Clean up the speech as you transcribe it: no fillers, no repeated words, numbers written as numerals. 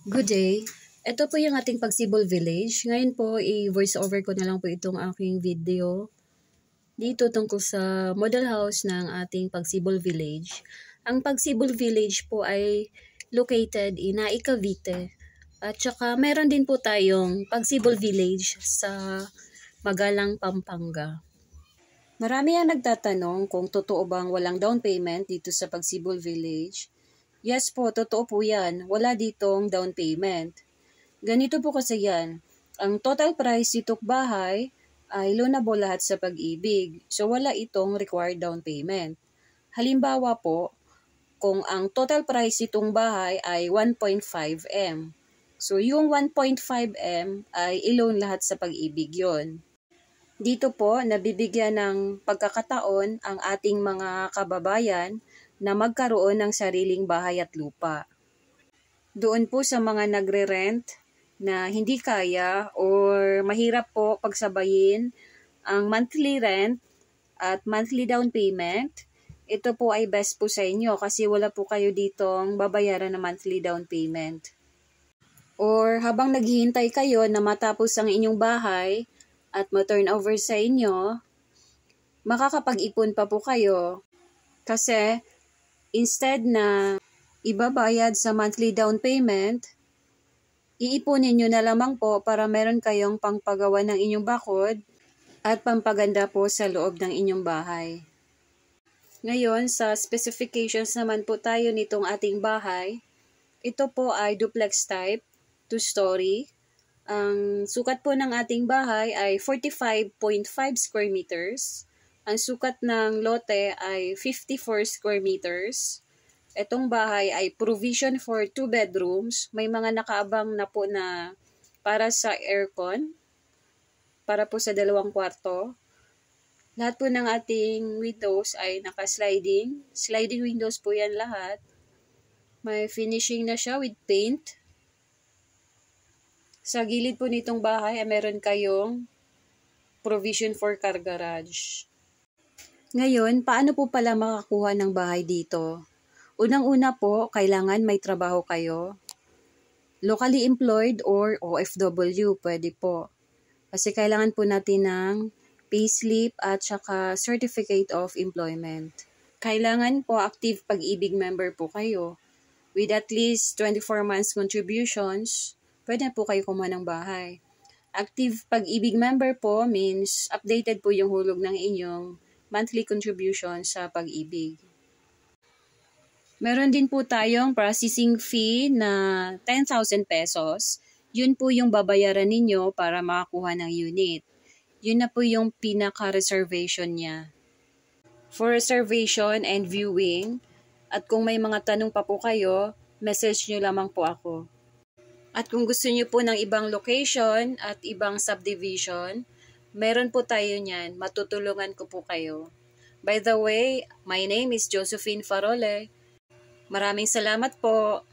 Good day. Ito po yung ating Pagsibol Village. Ngayon po, i-voice over ko na lang po itong aking video dito tungkol sa model house ng ating Pagsibol Village. Ang Pagsibol Village po ay located in Naic, Cavite. At saka meron din po tayong Pagsibol Village sa Magalang, Pampanga. Marami ang nagtatanong kung totoo bang walang down payment dito sa Pagsibol Village. Yes po, totoo po yan. Wala ditong down payment. Ganito po kasi yan. Ang total price nitong bahay ay loanable lahat sa Pag-ibig. So wala itong required down payment. Halimbawa po, kung ang total price nitong bahay ay 1.5 M. So yung 1.5 M ay i-loan lahat sa Pag-ibig yon. Dito po, nabibigyan ng pagkakataon ang ating mga kababayan na magkaroon ng sariling bahay at lupa. Doon po sa mga nagre-rent na hindi kaya or mahirap po pagsabayin ang monthly rent at monthly down payment, ito po ay best po sa inyo kasi wala po kayo ditong babayaran na monthly down payment. Or habang naghihintay kayo na matapos ang inyong bahay at ma-turn over sa inyo, makakapag-ipon pa po kayo kasi instead na ibabayad sa monthly down payment, iipunin nyo na lamang po para meron kayong pangpagawa ng inyong bakod at pampaganda po sa loob ng inyong bahay. Ngayon, sa specifications naman po tayo nitong ating bahay. Ito po ay duplex type, 2-story. Ang sukat po ng ating bahay ay 45.5 square meters. Ang sukat ng lote ay 54 square meters. Itong bahay ay provision for 2 bedrooms. May mga nakaabang na po na para sa aircon, para po sa 2 kwarto. Lahat po ng ating windows ay naka-sliding. Sliding windows po yan lahat. May finishing na siya with paint. Sa gilid po nitong bahay ay meron kayong provision for car garage. Ngayon, paano po pala makakuha ng bahay dito? Unang-una po, kailangan may trabaho kayo. Locally employed or OFW, pwede po. Kasi kailangan po natin ng payslip at saka certificate of employment. Kailangan po active Pag-ibig member po kayo. With at least 24 months contributions, pwede po kayo kumuha ng bahay. Active Pag-ibig member po means updated po yung hulog ng inyong monthly contribution sa Pag-ibig. Meron din po tayong processing fee na 10,000 pesos. Yun po yung babayaran ninyo para makakuha ng unit. Yun na po yung pinaka-reservation niya. For reservation and viewing, at kung may mga tanong pa po kayo, message nyo lamang po ako. At kung gusto nyo po ng ibang location at ibang subdivision, meron po tayo niyan. Matutulungan ko po kayo. By the way, my name is Josephine Farole. Maraming salamat po.